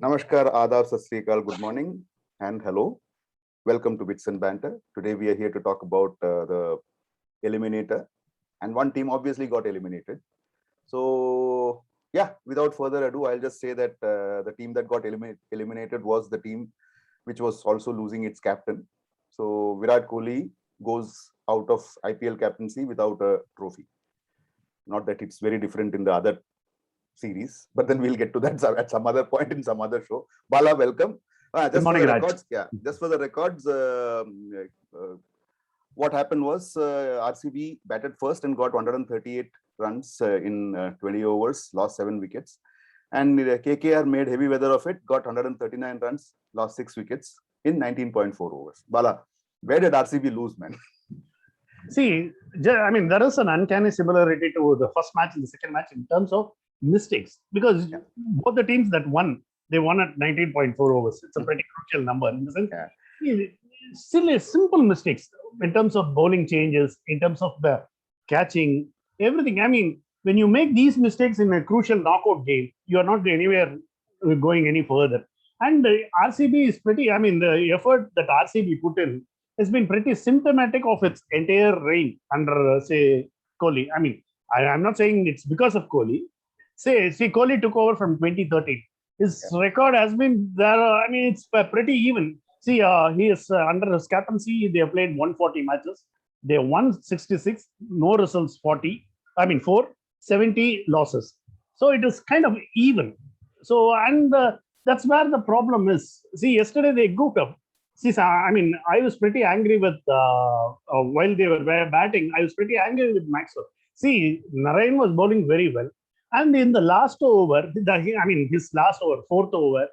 Namaskar, Adab, Sat Sri Akal, good morning and hello. Welcome to Bits and Banter. Today we are here to talk about the Eliminator, and one team obviously got eliminated. So yeah, without further ado, I'll just say that the team that got eliminated was the team which was also losing its captain. So Virat Kohli goes out of IPL captaincy without a trophy. Not that it's very different in the other series, but then we'll get to that at some other point in some other show. Bala, welcome. Good morning, Raj. Records, yeah, just for the records, what happened was RCB batted first and got 138 runs in 20 overs, lost 7 wickets. And KKR made heavy weather of it, got 139 runs, lost 6 wickets in 19.4 overs. Bala, where did RCB lose, man? See, I mean, there is an uncanny similarity to the first match and the second match in terms of mistakes, because both the teams that won, they won at 19.4 overs. It's a pretty crucial number in the sense. Still simple mistakes in terms of bowling changes, in terms of the catching, everything. I mean, when you make these mistakes in a crucial knockout game, you are not anywhere going any further. And RCB is pretty, I mean, the effort that RCB put in has been pretty symptomatic of its entire reign under, say, Kohli. I mean, I'm not saying it's because of Kohli. Kohli took over from 2013. His record has been there. I mean, it's pretty even. He is under his captaincy. They have played 140 matches. They won 66, no results 40. I mean, 70 losses. So it is kind of even. So, and that's where the problem is. See, yesterday they goofed up. I mean, I was pretty angry with, while they were batting, I was pretty angry with Maxwell. See, Narine was bowling very well. And in the last over, his last over, fourth over,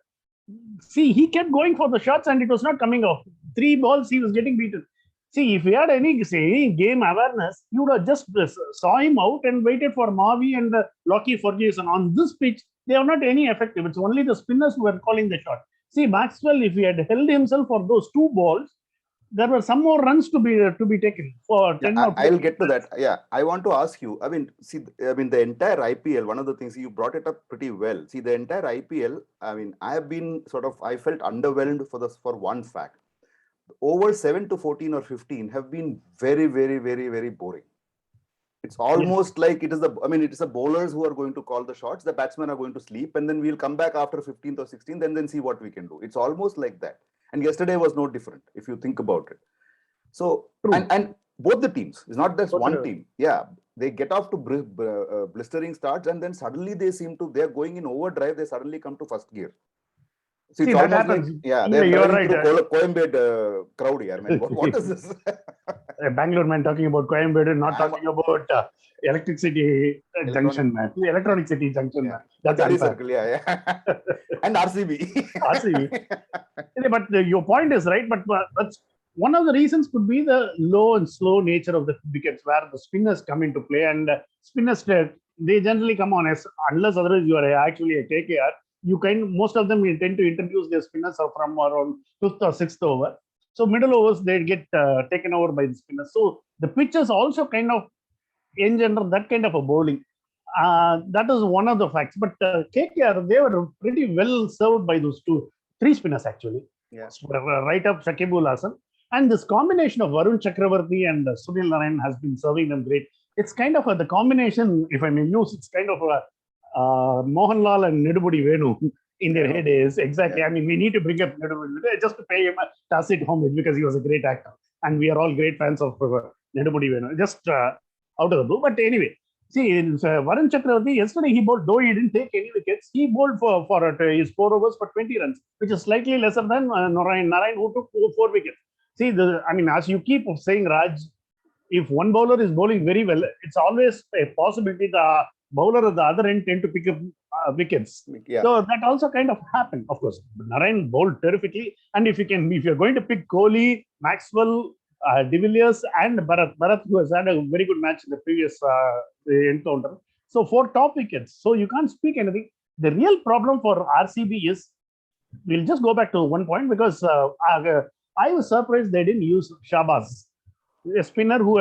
he kept going for the shots and it was not coming off. 3 balls, he was getting beaten. See, if he had any game awareness, you would have just saw him out and waited for Mavi and Lockie Ferguson. On this pitch, they are not any effective. It's only the spinners who are calling the shot. See, Maxwell, if he had held himself for those 2 balls, there were some more runs to be taken for 10 or 12. I'll get to that. Yeah, I want to ask you. The entire IPL, one of the things you brought it up pretty well. See, the entire IPL, I have been I felt underwhelmed for one fact. Over 7 to 14 or 15 have been very, very, very, very boring. It's almost like it is the bowlers who are going to call the shots. The batsmen are going to sleep, and then we'll come back after 15th or 16th and then see what we can do. It's almost like that. And yesterday was no different, if you think about it. So, and both the teams, it's not just one team. Yeah, they get off to blistering starts, and then suddenly they're going in overdrive. They suddenly come to first gear. So it's that happens. You're right. Coimbatore crowd here. Man, what is this? Bangalore man talking about Coimbatore, not talking about electricity junction, man. Electronic City junction, man. That's circle, and RCB. But your point is right. But one of the reasons could be the low and slow nature of the wickets, where the spinners come into play, and spinners they generally come on unless otherwise you are actually a KKR. Most of them tend to introduce their spinners from around 5th or 6th over. So middle overs, they get taken over by the spinners. So the pitches also kind of engender that kind of a bowling. That is one of the facts. But KKR, they were pretty well served by those 3 spinners actually. Yes. Right up Shakibul Hasan. And this combination of Varun Chakravarthy and Sunil Narine has been serving them great. It's kind of the combination, if I may use, it's kind of a Mohanlal and Nedumudi Venu in their head is exactly. I mean, we need to bring up Nedumudi just to pay him a tacit homage because he was a great actor, and we are all great fans of Nedumudi Venu. Just out of the blue, but anyway, see, Varun Chakravarthy yesterday he bowled, though he didn't take any wickets, he bowled for his 4 overs for 20 runs, which is slightly lesser than Narine, who took 4 wickets. See, as you keep saying, Raj, if one bowler is bowling very well, it's always a possibility the bowler at the other end tend to pick up wickets. Yeah. So that also kind of happened, of course. Narine bowled terrifically, and if you're going to pick Kohli, Maxwell, Villiers, and Bharat, who has had a very good match in the previous encounter. So 4 top wickets. So you can't speak anything. The real problem for RCB is, we'll just go back to one point, because I was surprised they didn't use Shahbaz, a spinner who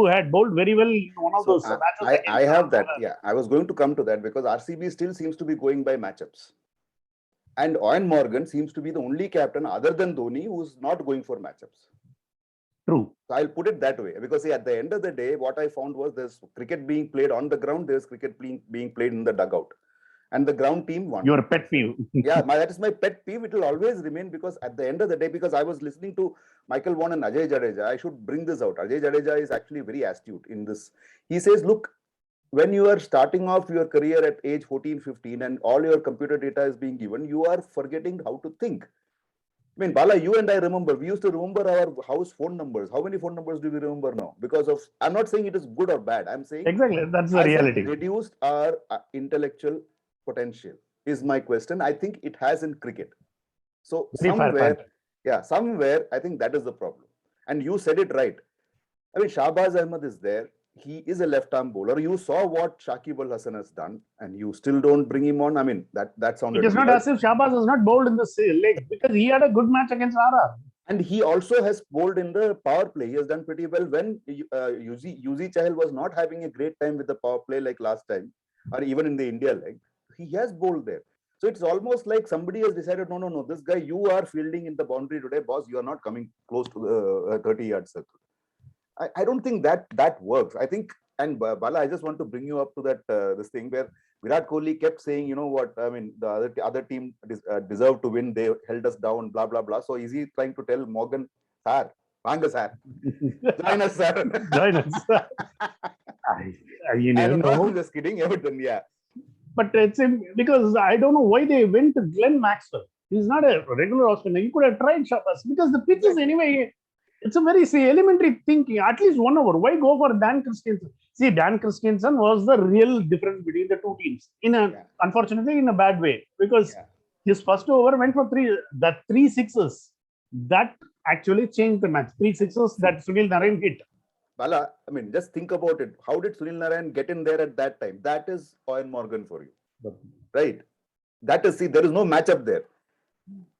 had bowled very well in one of those matches. I have that. Yeah, I was going to come to that, because RCB still seems to be going by matchups. And Owen Morgan seems to be the only captain other than Dhoni who's not going for matchups. True. So I'll put it that way, because at the end of the day, what I found was there's cricket being played on the ground, there's cricket being played in the dugout, and the ground team won. Your pet peeve. Yeah, that is my pet peeve. It will always remain, because at the end of the day, because I was listening to Michael Vaughan and Ajay Jadeja, I should bring this out. Ajay Jadeja is actually very astute in this. He says, look, when you are starting off your career at age 14, 15, and all your computer data is being given, you are forgetting how to think. I mean, Bala, you and I remember, we used to remember our house phone numbers. How many phone numbers do we remember now? Because of, I'm not saying it is good or bad. I'm saying exactly, that's the reality. Reduced our intellectual potential is my question. I think it has in cricket. So somewhere, I think that is the problem. And you said it right. I mean, Shahbaz Ahmed is there. He is a left-arm bowler. You saw what Shakib Al Hasan has done, and you still don't bring him on. I mean, that sounded. It is not as if Shahbaz was not bowled in the leg, because he had a good match against RR. And he also has bowled in the power play. He has done pretty well when Yuzi Chahal was not having a great time with the power play like last time, or even in the India leg. He has bowled there. So it's almost like somebody has decided, no, this guy, you are fielding in the boundary today, boss. You are not coming close to the 30-yard circle. I don't think that works. I think, and Bala, I just want to bring you up to that this thing where Virat Kohli kept saying, you know what, I mean, the other team deserved to win. They held us down, blah, blah, blah. So is he trying to tell Morgan, sir, Vanga, sir, join us, sir. Join us. I don't know. I'm just kidding. But then, yeah. But it's because I don't know why they went to Glenn Maxwell. He's not a regular Australian. You could have tried Shahbaz, because the pitch is anyway. It's a very elementary thinking. At least 1 hour. Why go for Dan Christensen? See, Dan Christensen was the real difference between the two teams. Unfortunately, in a bad way, because his first over went for 3 sixes. That actually changed the match. 3 sixes that Sunil Narine hit. Bala, I mean, just think about it. How did Sunil Narine get in there at that time? That is Owen Morgan for you, right? That is, see, there is no matchup there.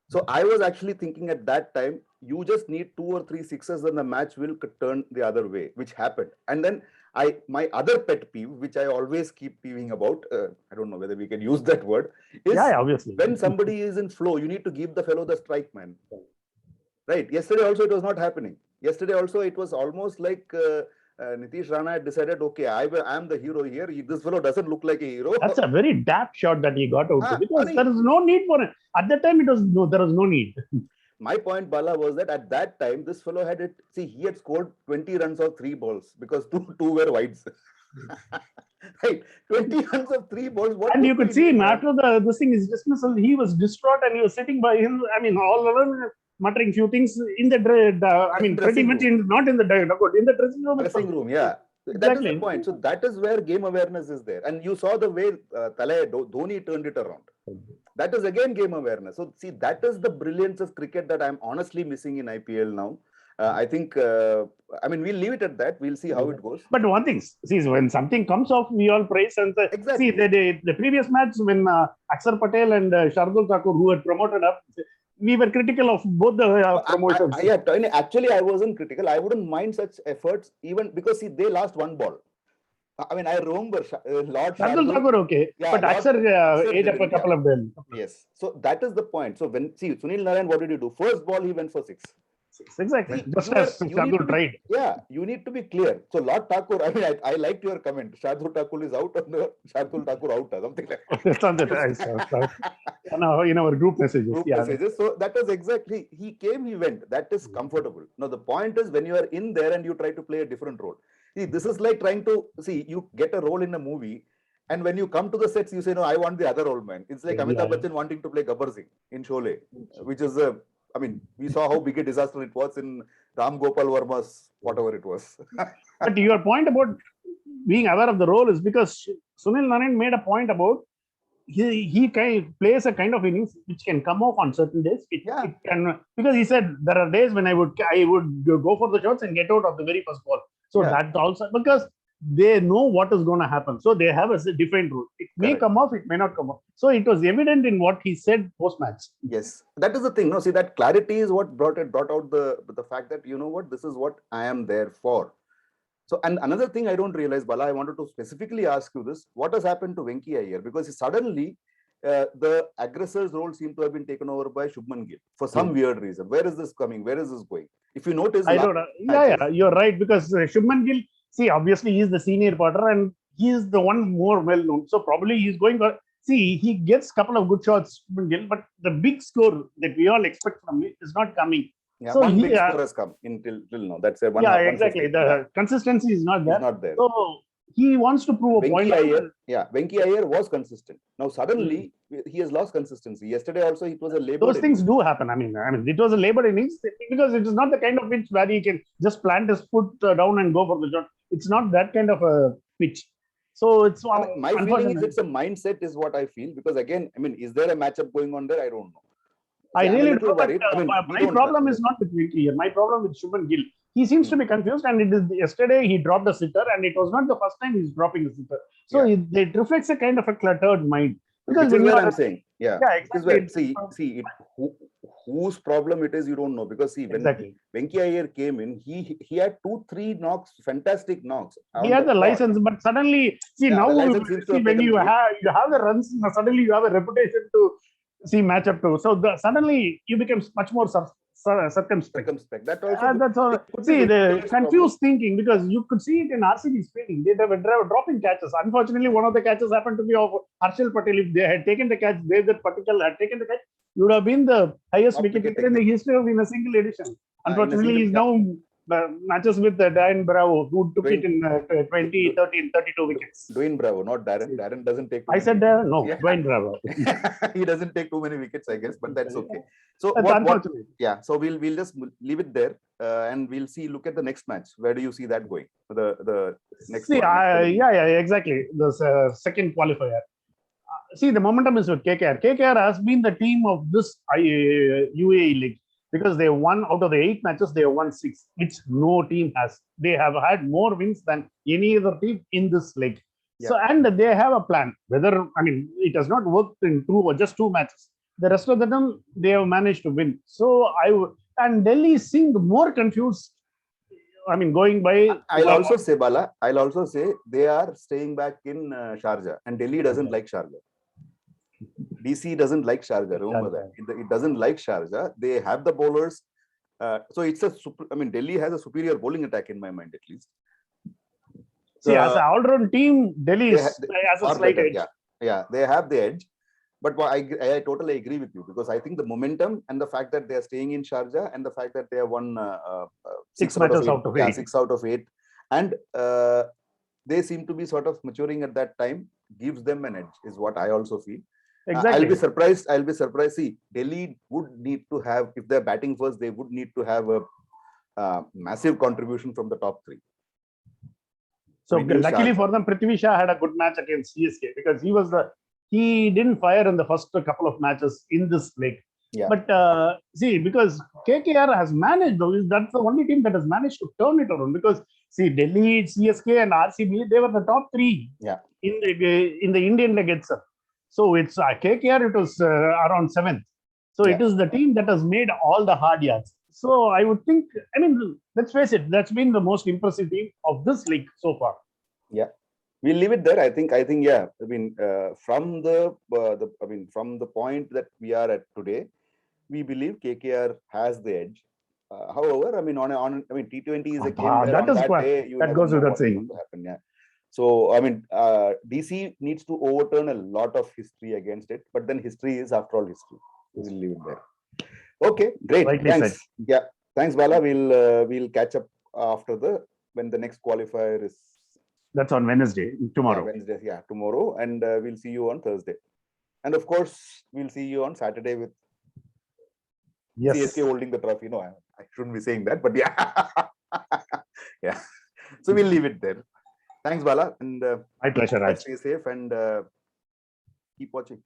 So I was actually thinking at that time, you just need 2 or 3 sixes and the match will turn the other way, which happened. And then my other pet peeve, which I always keep peeving about, I don't know whether we can use that word, is obviously. When somebody is in flow, you need to give the fellow the strike, man. Right. Yesterday also it was not happening. Yesterday also it was almost like Nitish Rana had decided, okay, I am the hero here. This fellow doesn't look like a hero. That's a very daft shot that he got out, because there is no need for it. At that time, there was no need. My point, Bala, was that at that time, this fellow had it. See, he had scored 20 runs of 3 balls because two were wides. Right, 20 runs of 3 balls. And you could see him after this thing is dismissal. He was distraught and he was sitting by him. I mean, all alone, muttering few things in the pretty much not in the dugout, in the dressing room. Dressing room, yeah. Exactly. That is the point. So that is where game awareness is there. And you saw the way Dhoni turned it around. That is again game awareness. So see, that is the brilliance of cricket that I'm honestly missing in IPL now. I think, I mean, we'll leave it at that. We'll see how it goes. But one thing, see, when something comes off, we all praise. And see, the previous match when Akshar Patel and Shardul Thakur, who had promoted up, we were critical of both the promotions. Actually, I wasn't critical. I wouldn't mind such efforts, even because, see, they lost 1 ball. I mean, I remember Lord Shardul Thakur, okay. But Akshar ate up a couple of them. Yes. So that is the point. So when, see, Sunil Narine, what did he do? First ball, he went for 6. Exactly. Just as Shardul tried. Yeah, you need to be clear. So Lord Thakur, I mean, I liked your comment. Shardul Thakur is out and Shardul Thakur out, something like that. In our group messages. Messages. So that is exactly, he came, he went. That is comfortable. Now the point is when you are in there and you try to play a different role. See, this is like trying to, see, you get a role in a movie and when you come to the sets, you say, no, I want the other role, man. It's like Amitabh Bachchan wanting to play Gabbar Singh in Sholay, which is I mean, we saw how big a disaster it was in Ram Gopal Verma's, whatever it was. But your point about being aware of the role is because Sunil Narine made a point about he plays a kind of innings which can come off on certain days. It can, because he said there are days when I would go for the shots and get out of the very first ball. So that also, because they know what is going to happen. So they have a different rule. It may come off, it may not come off. So it was evident in what he said post-match. Yes, that is the thing. No, see, that clarity is what brought out the fact that, you know what, this is what I am there for. So, and another thing I don't realize, Bala, I wanted to specifically ask you this. What has happened to Venki Iyer? Because suddenly the aggressor's role seemed to have been taken over by Shubman Gill for some weird reason. Where is this coming? Where is this going? If you notice, I don't know. Yeah, you're right, because Shubman Gill, see, obviously he's the senior partner and he's the one more well known. So probably he's going for. See, he gets a couple of good shots, Shubman Gill, but the big score that we all expect from him is not coming. Yeah, so one big score has come till now. That's a one. Yeah, exactly. The consistency is not there. It's not there. So he wants to prove a point. Venki Iyer was consistent. Now suddenly he has lost consistency. Yesterday also it was a labor. Those things do happen. I mean, it was a labor innings because it is not the kind of pitch where he can just plant his foot down and go for the shot. It's not that kind of a pitch. So it's my feeling is it's a mindset is what I feel, because again, I mean, is there a matchup going on there? I don't know. I really don't. My problem is not with Vicky. My problem with Shubman Gill. He seems to be confused, and it is yesterday he dropped a sitter, and it was not the first time he's dropping a sitter. So it reflects a kind of a cluttered mind. Because this is what I'm saying. Yeah, exactly. Whose problem it is, you don't know, because see, when Venki Iyer came in, he had 2-3 knocks, fantastic knocks. He had the license, but suddenly now when you have the runs, suddenly you have a reputation to match up to. So suddenly you become much more circumspect. That's all. See, the confused thinking, because you could see it in RCB's fielding. They were dropping catches. Unfortunately, one of the catches happened to be of Harshal Patel. If they had taken the catch, that particular had taken the catch, he would have been the highest wicket taker in the history of in a single edition. Unfortunately, he's now matches with Darren Bravo, who took it in 2013, 32 wickets. Dwayne Bravo, not Darren. Darren doesn't take. I said Darren. No, Dwayne Bravo. He doesn't take too many wickets, I guess, but that's okay. So unfortunate. So we'll just leave it there, and we'll see. Look at the next match. Where do you see that going? The next. See, exactly. The second qualifier. See, the momentum is with KKR. KKR has been the team of this UAE league, because they won out of the 8 matches, they have won 6, which no team has. They have had more wins than any other team in this league. Yeah. So, and they have a plan. It has not worked in just 2 matches. The rest of them, they have managed to win. So, and Delhi seemed more confused. Going by. I'll also say they are staying back in Sharjah, and Delhi doesn't like Sharjah. DC doesn't like Sharjah. Remember that. It doesn't like Sharjah. They have the bowlers. So it's Delhi has a superior bowling attack in my mind, at least. See, as an all-round team, Delhi has a slight edge. Yeah, they have the edge. But I totally agree with you, because I think the momentum and the fact that they are staying in Sharjah and the fact that they have won 6 matches out of 8. Yeah, 6 out of 8. And they seem to be sort of maturing at that time, gives them an edge, is what I also feel. Exactly. I'll be surprised. See, Delhi would need to have, if they're batting first, they would need to have a massive contribution from the top 3. So luckily for them, Prithvi Shah had a good match against CSK, because he didn't fire in the first couple of matches in this league. Yeah. But because KKR has managed, that's the only team that has managed to turn it around. Because see, Delhi, CSK, and RCB, they were the top 3 in the Indian league itself. So it's KKR, it was around 7th. So it is the team that has made all the hard yards. So I would think, let's face it, that's been the most impressive team of this league so far. Yeah, we'll leave it there. I think, from the point that we are at today, we believe KKR has the edge. However, T20 is a game that goes without saying. So, DC needs to overturn a lot of history against it, but then history is, after all, history. We'll leave it there. Okay, great. Rightly Thanks. Said. Yeah, thanks, Bala. We'll catch up after when the next qualifier is. That's on Wednesday, tomorrow. Tomorrow, and we'll see you on Thursday. And of course, we'll see you on Saturday with CSK holding the trophy. No, I shouldn't be saying that, but yeah. So we'll leave it there. Thanks, Bala, and my pleasure, Raj. Stay safe and keep watching.